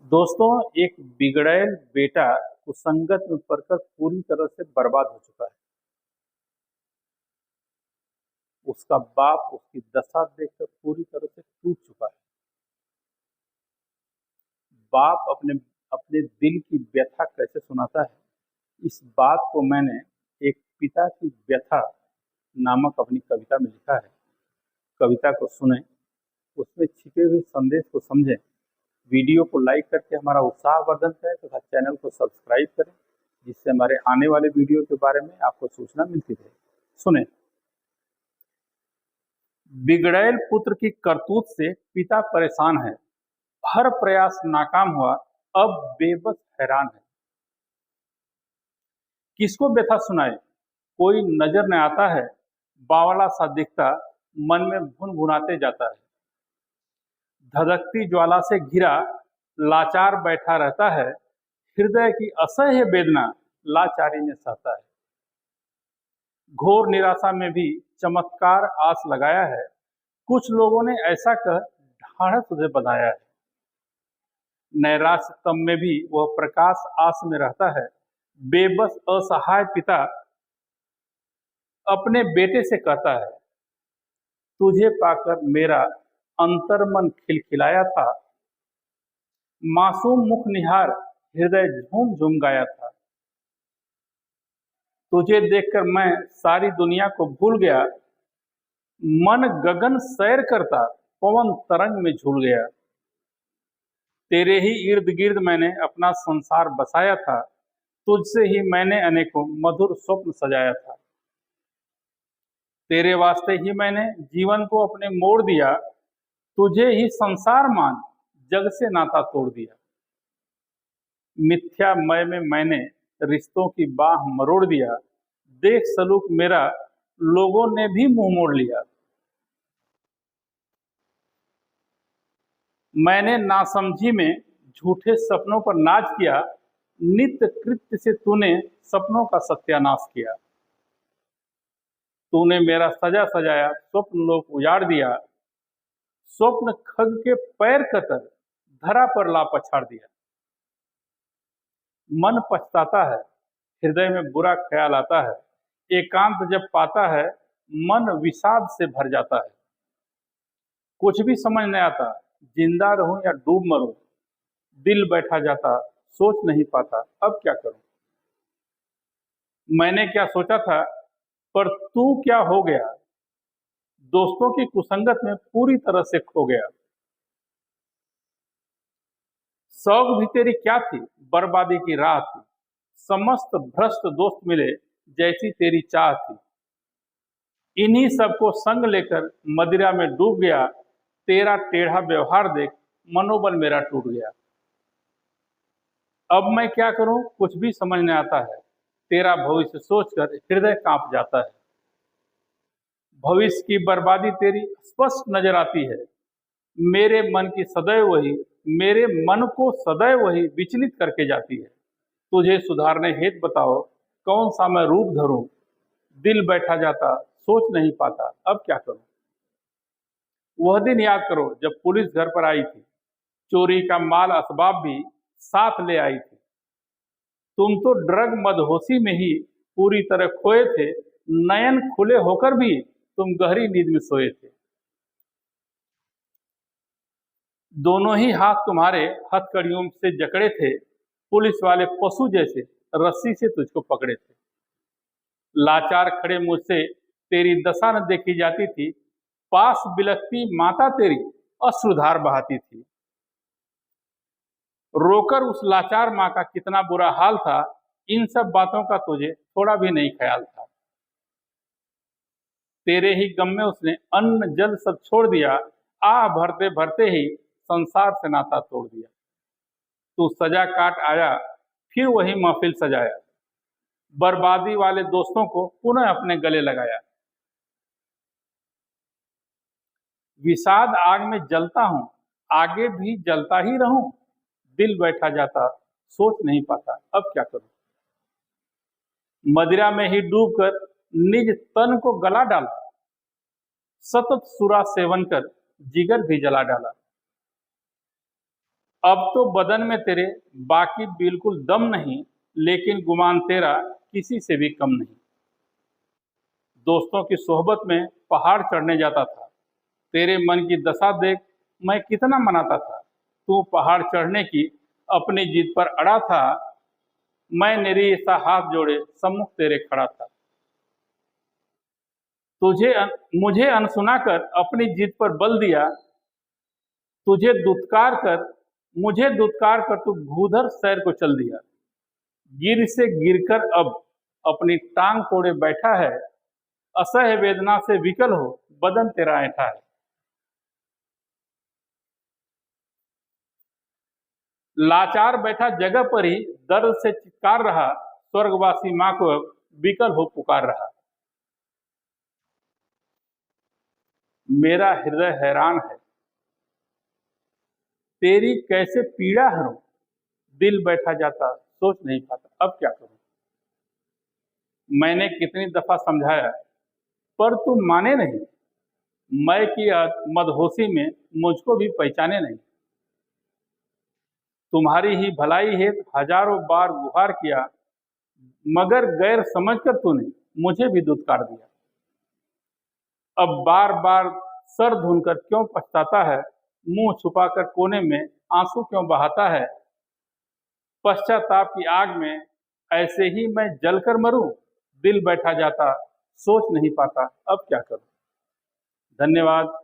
दोस्तों, एक बिगड़ैल बेटा कुसंगत में पड़कर पूरी तरह से बर्बाद हो चुका है। उसका बाप उसकी दशा देखकर पूरी तरह से टूट चुका है। बाप अपने अपने दिल की व्यथा कैसे सुनाता है, इस बात को मैंने एक पिता की व्यथा नामक अपनी कविता में लिखा है। कविता को सुने, उसमें छिपे हुए संदेश को समझें। वीडियो को लाइक करके हमारा उत्साहवर्धन करें तथा चैनल को सब्सक्राइब करें, जिससे हमारे आने वाले वीडियो के बारे में आपको सूचना मिलती रहे। सुने। बिगड़ैल पुत्र की करतूत से पिता परेशान है। हर प्रयास नाकाम हुआ, अब बेबस हैरान है। किसको व्यथा सुनाए, कोई नजर न आता है। बावला सा दिखता, मन में भुन भुनाते जाता है। धधकती ज्वाला से घिरा लाचार बैठा रहता है। हृदय की असह्य वेदना लाचारी में सहता है। घोर निराशा में भी चमत्कार आस लगाया है। कुछ लोगों ने ऐसा कर ढाढ़स उसे बंधाया है। नैराश्य तम में भी वह प्रकाश आस में रहता है। बेबस असहाय पिता अपने बेटे से कहता है, तुझे पाकर मेरा अंतर्मन खिलखिलाया था। मासूम मुख निहार हृदय झूम झूम गाया था। तुझे देखकर मैं सारी दुनिया को भूल गया। मन गगन सैर करता, पवन तरंग में झूल गया। तेरे ही इर्द गिर्द मैंने अपना संसार बसाया था। तुझसे ही मैंने अनेकों मधुर स्वप्न सजाया था। तेरे वास्ते ही मैंने जीवन को अपने मोड़ दिया। तुझे ही संसार मान जग से नाता तोड़ दिया। मिथ्या मय में मैंने रिश्तों की बाह मरोड़ दिया। देख सलूक मेरा लोगों ने भी मुंह मोड़ लिया। मैंने नासमझी में झूठे सपनों पर नाच किया। नित्य कृत्य से तूने सपनों का सत्यानाश किया। तूने मेरा सजा सजाया स्वप्न लोक उजाड़ दिया। स्वप्न खग के पैर कतर धरा पर ला पछाड़ दिया। मन पछताता है, हृदय में बुरा ख्याल आता है। एकांत जब पाता है, मन विषाद से भर जाता है। कुछ भी समझ नहीं आता, जिंदा रहूं या डूब मरूं। दिल बैठा जाता, सोच नहीं पाता, अब क्या करूं। मैंने क्या सोचा था, पर तू क्या हो गया। दोस्तों की कुसंगत में पूरी तरह से खो गया। शौक भी तेरी क्या थी, बर्बादी की राह थी। समस्त भ्रष्ट दोस्त मिले, जैसी तेरी चाह थी। इन्हीं सबको संग लेकर मदिरा में डूब गया। तेरा टेढ़ा व्यवहार देख मनोबल मेरा टूट गया। अब मैं क्या करूं, कुछ भी समझ नहीं आता है। तेरा भविष्य सोचकर हृदय कांप जाता है। भविष्य की बर्बादी तेरी स्पष्ट नजर आती है। मेरे मन की सदैव वही मेरे मन को सदैव वही विचलित करके जाती है। तुझे सुधारने हेतु बताओ, कौन सा मैं रूप धरूं। दिल बैठा जाता, सोच नहीं पाता, अब क्या करूं। वह दिन याद करो जब पुलिस घर पर आई थी। चोरी का माल असबाब भी साथ ले आई थी। तुम तो ड्रग मदहोशी में ही पूरी तरह खोए थे। नयन खुले होकर भी तुम गहरी नींद में सोए थे। दोनों ही हाथ तुम्हारे हथकड़ियों से जकड़े थे। पुलिस वाले पशु जैसे रस्सी से तुझको पकड़े थे। लाचार खड़े मुझसे तेरी दशा न देखी जाती थी। पास बिलखती माता तेरी अश्रुधार बहाती थी। रोकर उस लाचार माँ का कितना बुरा हाल था, इन सब बातों का तुझे थोड़ा भी नहीं ख्याल था। तेरे ही गम में उसने अन्न जल सब छोड़ दिया। आह भरते भरते ही संसार से नाता तोड़ दिया। तू सजा काट आया, फिर वही महफिल सजाया। बर्बादी वाले दोस्तों को पुनः अपने गले लगाया। विषाद आग में जलता हूं, आगे भी जलता ही रहूं। दिल बैठा जाता, सोच नहीं पाता, अब क्या करूं। मदिरा में ही डूबकर निज तन को गला डाला। सतत सुरा सेवन कर जिगर भी जला डाला। अब तो बदन में तेरे बाकी बिल्कुल दम नहीं, लेकिन गुमान तेरा किसी से भी कम नहीं। दोस्तों की सोहबत में पहाड़ चढ़ने जाता था, तेरे मन की दशा देख मैं कितना मनाता था। तू पहाड़ चढ़ने की अपनी जिद पर अड़ा था, मैं निरी सा हाथ जोड़े सम्मुख तेरे खड़ा था। तुझे मुझे अनसुना कर अपनी जिद पर बल दिया, तुझे दुत्कार कर मुझे दुत्कार कर तू भूधर सैर को चल दिया। गिर से गिरकर अब अपनी टांग तोड़े बैठा है, असह्य वेदना से विकल हो बदन तेरा ऐठा है। लाचार बैठा जगह पर ही दर्द से चित्कार रहा, स्वर्गवासी माँ को अब विकल हो पुकार रहा। मेरा हृदय हैरान है, तेरी कैसे पीड़ा हरूं, दिल बैठा जाता सोच नहीं पाता अब क्या करूं। मैंने कितनी दफा समझाया पर तुम माने नहीं, मैं की मदहोशी में मुझको भी पहचाने नहीं। तुम्हारी ही भलाई हेतु हजारों बार गुहार किया, मगर गैर समझकर तूने मुझे भी दुत्कार दिया। अब बार बार सर धुनकर क्यों पछताता है, मुंह छुपाकर कोने में आंसू क्यों बहाता है। पश्चाताप की आग में ऐसे ही मैं जलकर मरूं, दिल बैठा जाता सोच नहीं पाता अब क्या करूं। धन्यवाद।